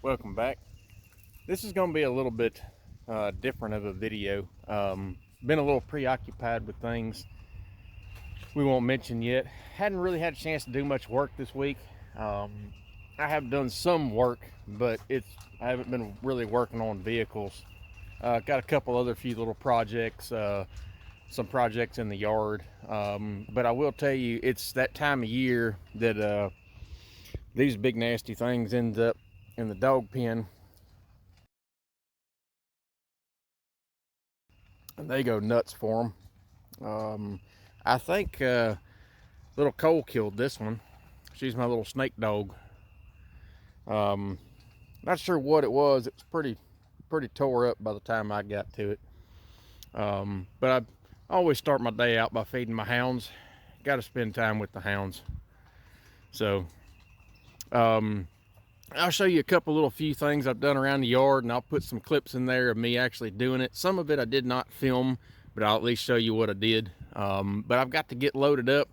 Welcome back. This is going to be a little bit different of a video. Been a little preoccupied with things we won't mention yet. Hadn't really had a chance to do much work this week. I have done some work, but I haven't been really working on vehicles. Got a couple other few little projects, some projects in the yard. But I will tell you, it's that time of year that these big nasty things end up in the dog pen. And they go nuts for them. I think little Cole killed this one. She's my little snake dog. Not sure what it was. It was pretty tore up by the time I got to it. But I always start my day out by feeding my hounds. Got to spend time with the hounds. So I'll show you a couple few things I've done around the yard, and I'll put some clips in there of me actually doing it. Some of it I did not film, but I'll at least show you what I did. But I've got to get loaded up,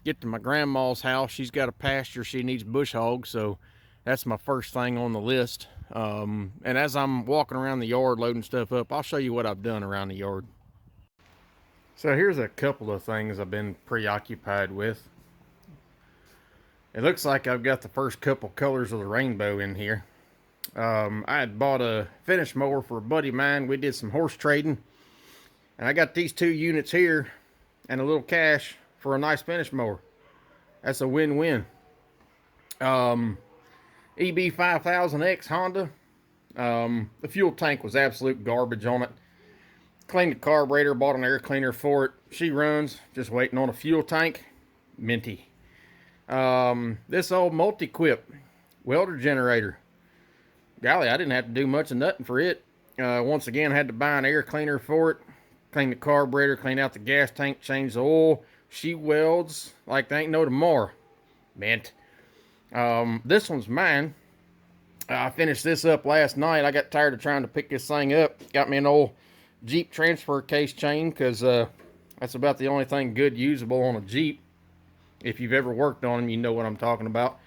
get to my grandma's house. She's got a pasture. She needs bush hogs, so that's my first thing on the list. And as I'm walking around the yard loading stuff up, I'll show you what I've done around the yard. So here's a couple of things I've been preoccupied with. It looks like I've got the first couple colors of the rainbow in here. I had bought a finish mower for a buddy of mine. We did some horse trading. And I got these two units here and a little cash for a nice finish mower. That's a win-win. EB5000X Honda. The fuel tank was absolute garbage on it. Cleaned the carburetor, bought an air cleaner for it. She runs, just waiting on a fuel tank. Minty. This old multi-quip welder generator. Golly, I didn't have to do much of nothing for it. Once again, I had to buy an air cleaner for it. Clean the carburetor, clean out the gas tank, change the oil. She welds like there ain't no tomorrow. Mint. This one's mine. I finished this up last night. I got tired of trying to pick this thing up. Got me an old Jeep transfer case chain, because that's about the only thing good usable on a Jeep. If you've ever worked on them, you know what I'm talking about.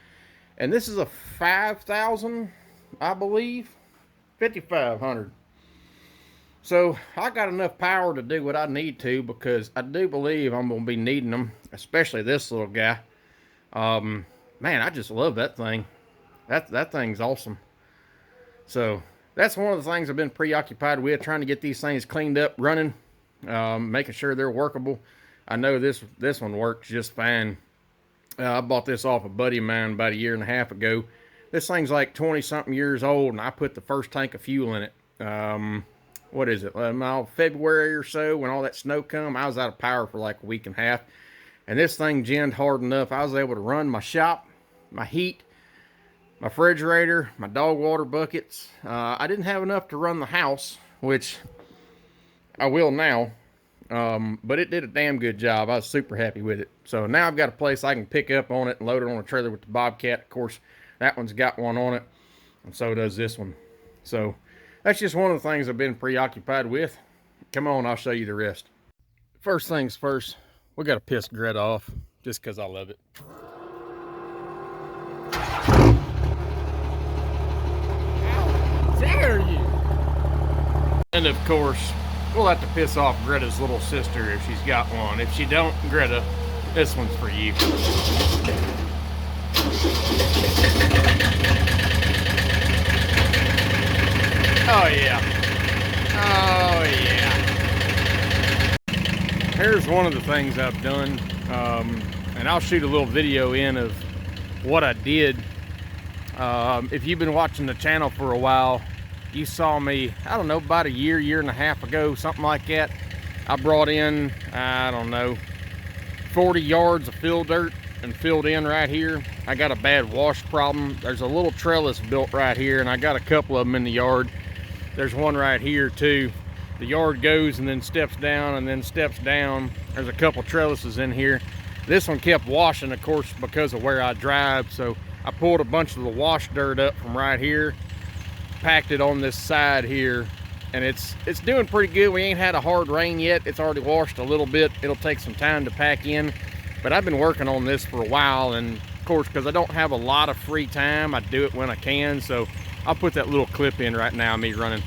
And this is a 5,000, I believe, 5,500. So I got enough power to do what I need to, because I do believe I'm going to be needing them, especially this little guy. Man, I just love that thing. That thing's awesome. So that's one of the things I've been preoccupied with, trying to get these things cleaned up, running, making sure they're workable. I know this one works just fine. I bought this off a buddy of mine about 1.5 years ago. This thing's like 20-something years old, and I put the first tank of fuel in it. What is it? February or so, when all that snow come, I was out of power for like a week and a half. And this thing ginned hard enough, I was able to run my shop, my heat, my refrigerator, my dog water buckets. I didn't have enough to run the house, which I will now. But it did a damn good job. I was super happy with it. So now I've got a place I can pick up on it and load it on a trailer with the Bobcat. Of course, that one's got one on it, and so does this one. So that's just one of the things I've been preoccupied with. Come on, I'll show you the rest. First things first, we got to piss Greta off, just because I love it. How dare you! And of course, we'll have to piss off Greta's little sister if she's got one. If she don't, Greta, this one's for you. Oh yeah. Oh yeah. Here's one of the things I've done. And I'll shoot a little video in of what I did. If you've been watching the channel for a while, you saw me, I don't know, about 1.5 years ago, something like that. I brought in, I don't know, 40 yards of fill dirt and filled in right here. I got a bad wash problem. There's a little trellis built right here, and I got a couple of them in the yard. There's one right here too. The yard goes and then steps down and then steps down. There's a couple trellises in here. This one kept washing, of course, because of where I drive. So I pulled a bunch of the wash dirt up from right here, packed it on this side here, and it's doing pretty good. We ain't had a hard rain yet. It's already washed a little bit. It'll take some time to pack in, but I've been working on this for a while, and of course, because I don't have a lot of free time, I do it when I can. So I'll put that little clip in right now, me running.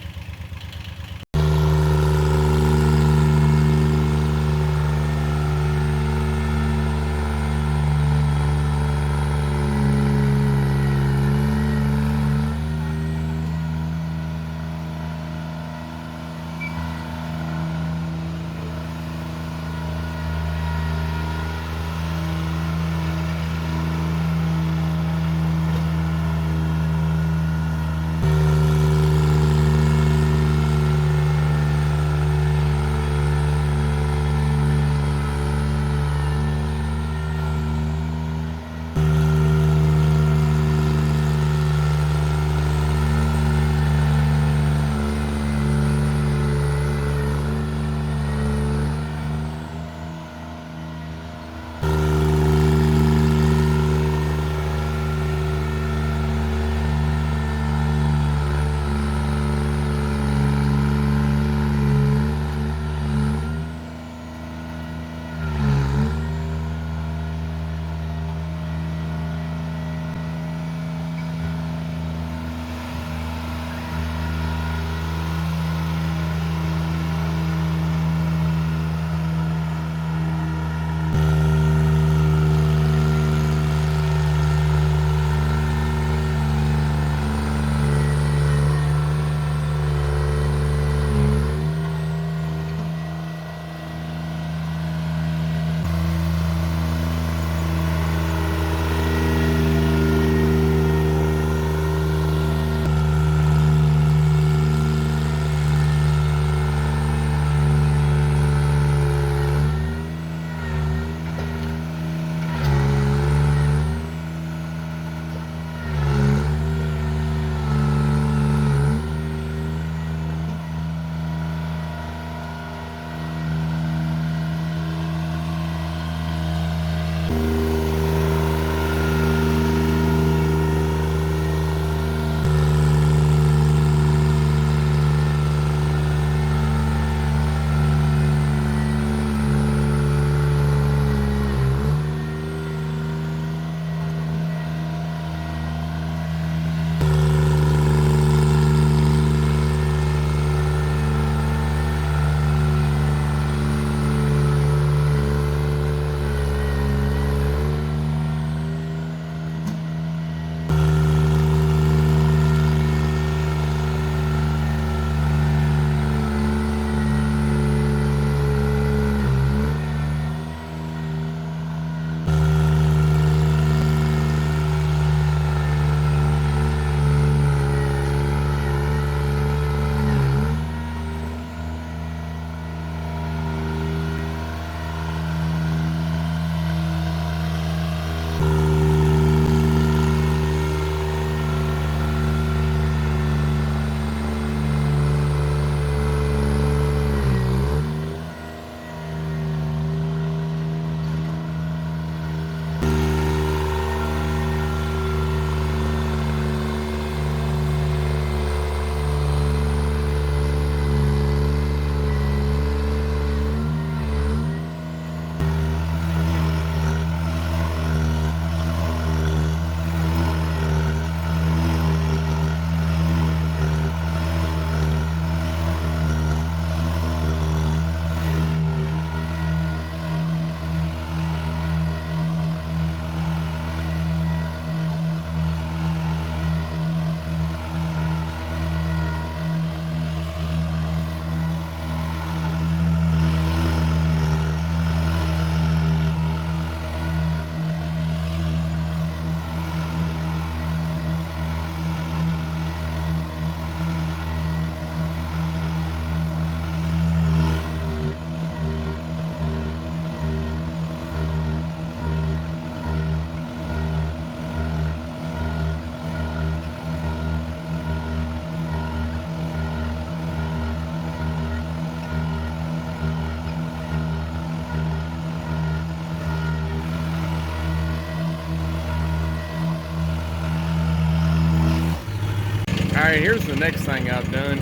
Alright, here's the next thing I've done.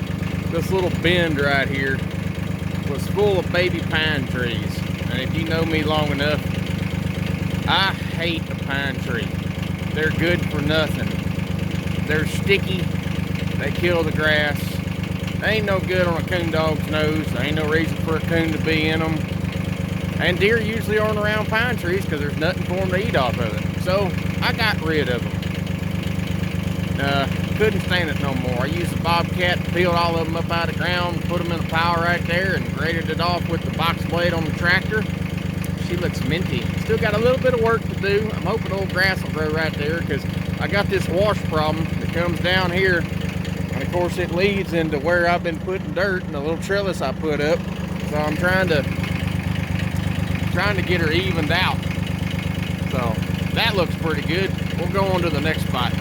This little bend right here was full of baby pine trees. And if you know me long enough, I hate a pine tree. They're good for nothing. They're sticky, They kill the grass. They ain't no good on a coon dog's nose. There ain't no reason for a coon to be in them. And deer usually aren't around pine trees because there's nothing for them to eat off of it. So I got rid of them. Couldn't stand it no more. I used the bobcat, peeled all of them up out of the ground, put them in a pile right there, and graded it off with the box blade on the tractor. She looks minty. Still got a little bit of work to do. I'm hoping old grass will grow right there because I got this wash problem that comes down here. And of course it leads into where I've been putting dirt and the little trellis I put up. So I'm trying to get her evened out. So that looks pretty good. We'll go on to the next spot.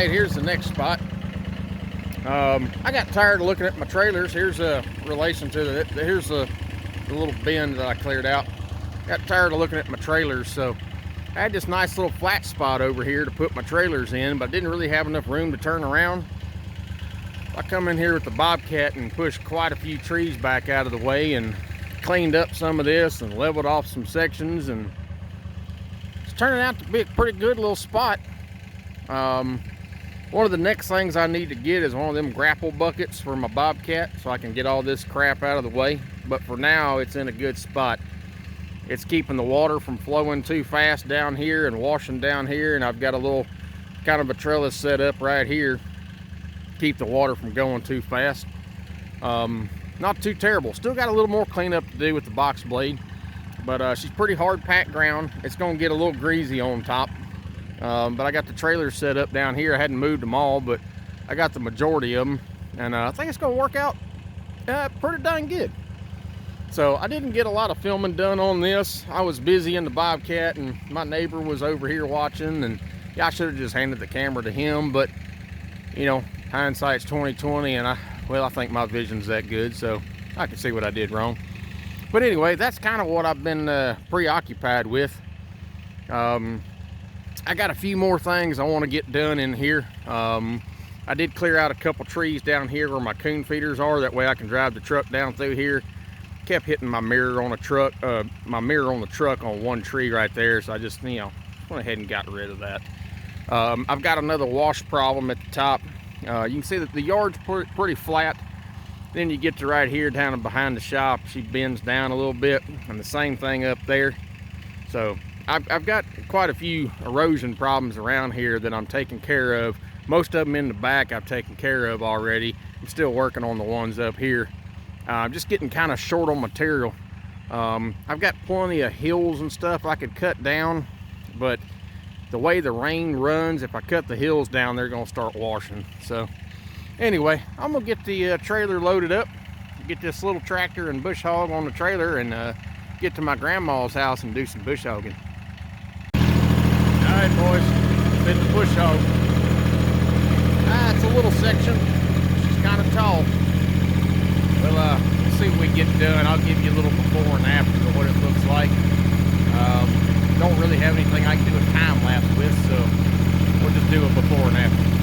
Here's the next spot. I got tired of looking at my trailers. Here's a relation to it. Here's the little bend that I cleared out. Got tired of looking at my trailers, so I had this nice little flat spot over here to put my trailers in, but I didn't really have enough room to turn around. I come in here with the bobcat and pushed quite a few trees back out of the way and cleaned up some of this and leveled off some sections, and it's turning out to be a pretty good little spot. One of the next things I need to get is one of them grapple buckets for my bobcat so I can get all this crap out of the way. But for now, it's in a good spot. It's keeping the water from flowing too fast down here and washing down here, and I've got a little kind of a trellis set up right here to keep the water from going too fast. Not too terrible. Still got a little more cleanup to do with the box blade, but she's pretty hard packed ground. It's going to get a little greasy on top. But I got the trailers set up down here. I hadn't moved them all, but I got the majority of them, and I think it's going to work out pretty dang good. So I didn't get a lot of filming done on this. I was busy in the bobcat, and my neighbor was over here watching, and yeah, I should have just handed the camera to him, but you know, hindsight's 2020, and I think my vision's that good, so I can see what I did wrong. But anyway, that's kind of what I've been preoccupied with. I got a few more things I want to get done in here. I did clear out a couple trees down here where my coon feeders are. That way I can drive the truck down through here. Kept hitting my mirror on the truck on one tree right there. So I just, went ahead and got rid of that. I've got another wash problem at the top. You can see that the yard's pretty flat. Then you get to right here down behind the shop, she bends down a little bit, and the same thing up there. So I've got quite a few erosion problems around here that I'm taking care of. Most of them in the back I've taken care of already. I'm still working on the ones up here. I'm just getting kind of short on material. I've got plenty of hills and stuff I could cut down, but the way the rain runs, if I cut the hills down, they're gonna start washing. So anyway, I'm gonna get the trailer loaded up, get this little tractor and bush hog on the trailer, and get to my grandma's house and do some bush hogging. All right, boys, been the bush hog. It's a little section. She's kind of tall. Well, let's see what we get done. I'll give you a little before and after of what it looks like. Don't really have anything I can do a time lapse with, so we'll just do a before and after.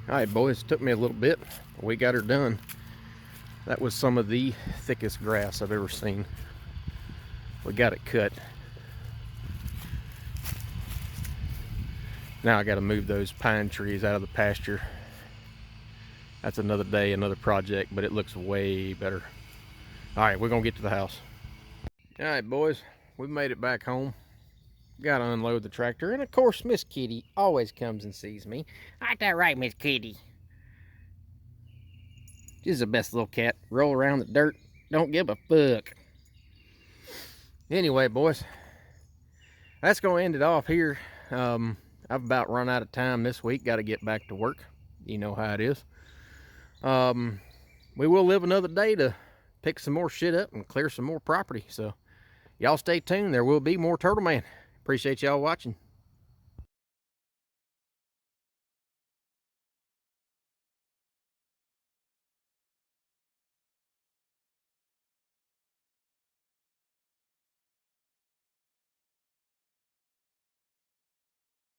Alright boys, it took me a little bit, but we got her done. That was some of the thickest grass I've ever seen. We got it cut. Now I got to move those pine trees out of the pasture. That's another day, another project, but it looks way better. Alright, we're going to get to the house. Alright boys, we made it back home. Got to unload the tractor, and of course Miss Kitty always comes and sees me. Ain't that right, Miss Kitty? She's the best little cat. Roll around the dirt, don't give a fuck. Anyway boys, that's going to end it off here. I've about run out of time this week. Got to get back to work. You know how it is. We will live another day to pick some more shit up and clear some more property. So y'all stay tuned. There will be more Turtle Man. Appreciate y'all watching.